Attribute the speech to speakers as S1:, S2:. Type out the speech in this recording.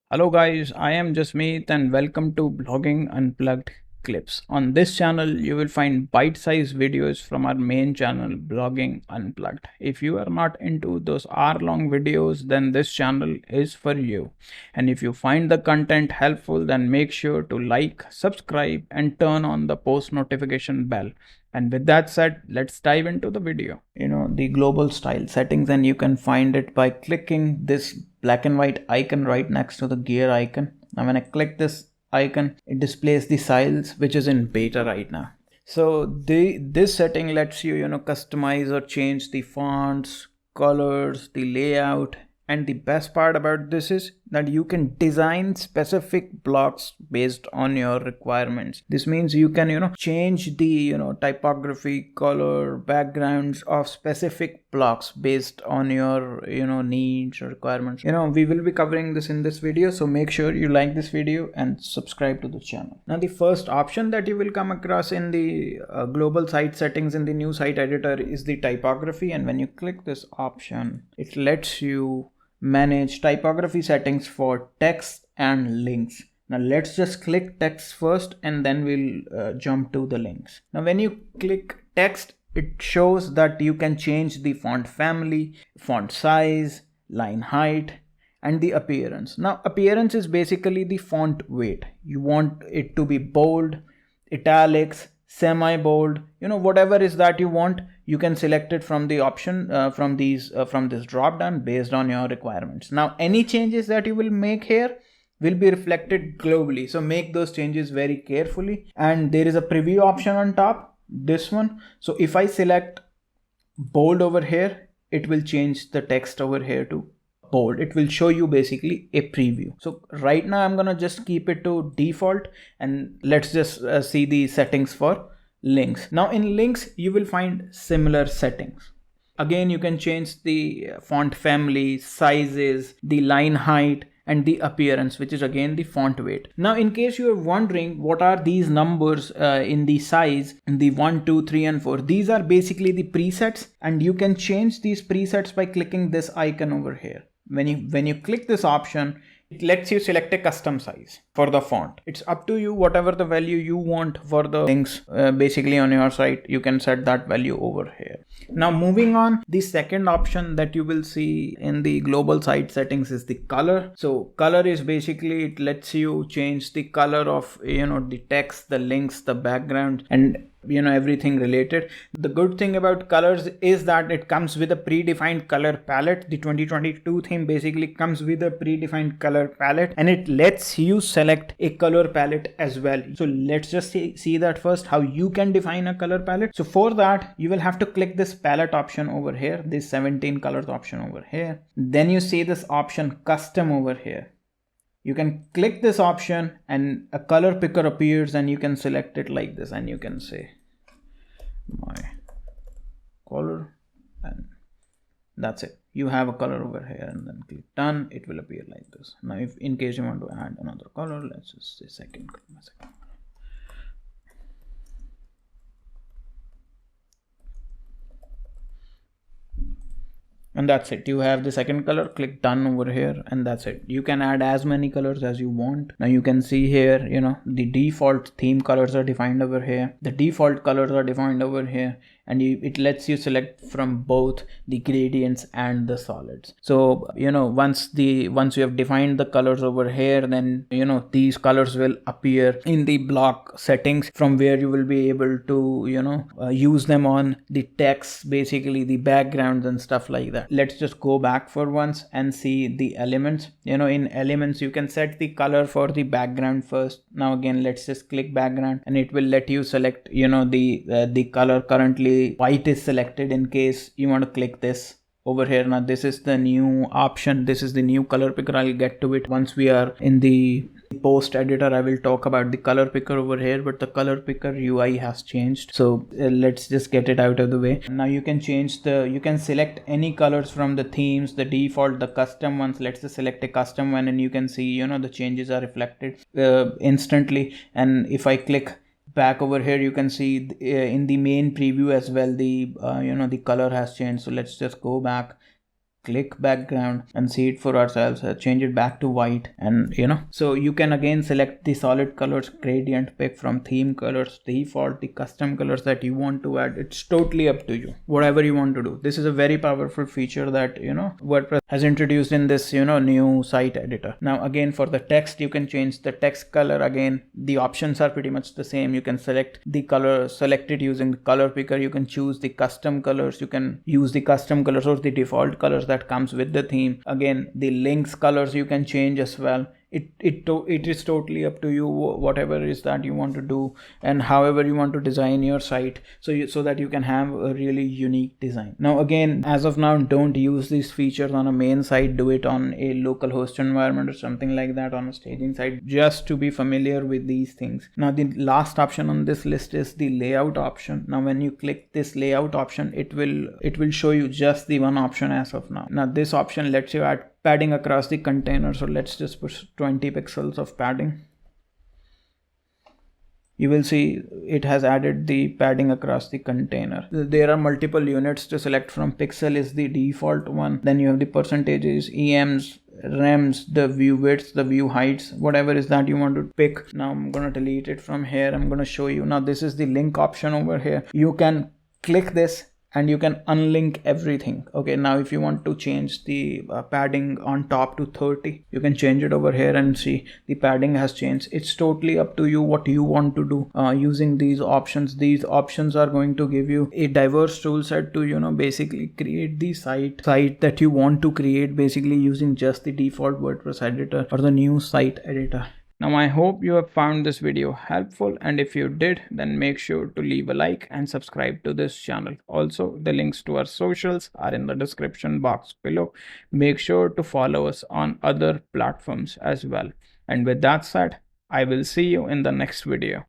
S1: Hello guys, I am Jasmeet and welcome to Blogging Unplugged Clips. On this channel, you will find bite-sized videos from our main channel, Blogging Unplugged. If you are not into those hour-long videos, then this channel is for you. And if you find the content helpful, then make sure to like, subscribe, and turn on the post notification bell. And with that said, let's dive into the video. The global style settings, and you can find it by clicking this black and white icon right next to the gear icon. Now when I click this icon, it displays the styles which is in beta right now. So this setting lets you customize or change the fonts, colors, the layout, and the best part about this is that you can design specific blocks based on your requirements. This means you can change the typography, color, backgrounds of specific blocks based on your needs or requirements. We will be covering this in this video, so make sure you like this video and subscribe to the channel. Now the first option that you will come across in the global site settings in the new site editor is the typography, and when you click this option, it lets you manage typography settings for text and links. Now let's just click text first and then we'll jump to the links. Now when you click text, it shows that you can change the font family, font size, line height, and the appearance. Now appearance is basically the font weight. You want it to be bold, italics, semi-bold, whatever is that you want, you can select it from the option from this drop down based on your requirements. Now any changes that you will make here will be reflected globally, so make those changes very carefully. And there is a preview option on top, this one. So if I select bold over here, it will change the text over here to bold. It will show you basically a preview. So right now I'm gonna just keep it to default, and let's just see the settings for links. Now in links you will find similar settings. Again, you can change the font family, sizes, the line height, and the appearance, which is again the font weight. Now in case you are wondering what are these numbers in the size, in the 1, 2, 3, and 4, these are basically the presets, and you can change these presets by clicking this icon over here. When you click this option, it lets you select a custom size for the font. It's up to you, whatever the value you want for the links basically on your site, you can set that value over here. Now moving on, the second option that you will see in the global site settings is the color. So color is basically, it lets you change the color of the text, the links, the background, and everything related. The good thing about colors is that it comes with a predefined color palette. The 2022 theme basically comes with a predefined color palette, and it lets you select a color palette as well. So let's just see that first, how you can define a color palette. So for that, you will have to click this palette option over here, this 17 colors option over here. Then you see this option custom over here. You can click this option and a color picker appears, and you can select it like this, and you can say my color, and that's it. You have a color over here, and then click done. It will appear like this. Now if in case you want to add another color, let's just say second color. And that's it. You have the second color. Click done over here, and that's it. You can add as many colors as you want. Now you can see here, the default theme colors are defined over here. The default colors are defined over here, and it lets you select from both the gradients and the solids. So once you have defined the colors over here, then these colors will appear in the block settings, from where you will be able to use them on the text, basically the backgrounds and stuff like that. Let's just go back for once and see the elements. In elements you can set the color for the background first. Now again, let's just click background, and it will let you select the color. Currently white is selected. In case you want to click this over here, now this is the new option. This is the new color picker. I'll get to it once we are in the post editor. I will talk about the color picker over here, but the color picker UI has changed, so let's just get it out of the way. Now you can you can select any colors from the themes, the default, the custom ones. Let's just select a custom one, and you can see the changes are reflected instantly. And if I click back over here, you can see in the main preview as well, the the color has changed. So let's just go back, click background and see it for ourselves, change it back to white, and so you can again select the solid colors, gradient pick from theme colors, default, the custom colors that you want to add. It's totally up to you, whatever you want to do. This is a very powerful feature that WordPress has introduced in this new site editor. Now again, for the text, you can change the text color. Again, the options are pretty much the same. You can select the color, select it using the color picker. You can choose the custom colors. You can use the custom colors or the default colors that comes with the theme. Again, the links colors you can change as well. It is totally up to you, whatever is that you want to do and however you want to design your site, so that you can have a really unique design. Now again, as of now, don't use these features on a main site. Do it on a local host environment or something like that, on a staging site, just to be familiar with these things. Now the last option on this list is the layout option. Now when you click this layout option, it will show you just the one option as of now. Now this option lets you add padding across the container. So let's just push 20 pixels of padding. You will see it has added the padding across the container. There are multiple units to select from. Pixel is the default one. Then you have the percentages, EMs, rems, the view widths, the view heights, whatever is that you want to pick. Now I'm going to delete it from here. I'm going to show you. Now this is the link option over here. You can click this and you can unlink everything. Okay, now if you want to change the padding on top to 30, you can change it over here and see the padding has changed. It's totally up to you what you want to do using these options. These options are going to give you a diverse tool set to basically create the site that you want to create, basically using just the default WordPress editor or the new site editor. Now I hope you have found this video helpful, and if you did, then make sure to leave a like and subscribe to this channel. Also, the links to our socials are in the description box below. Make sure to follow us on other platforms as well. And with that said, I will see you in the next video.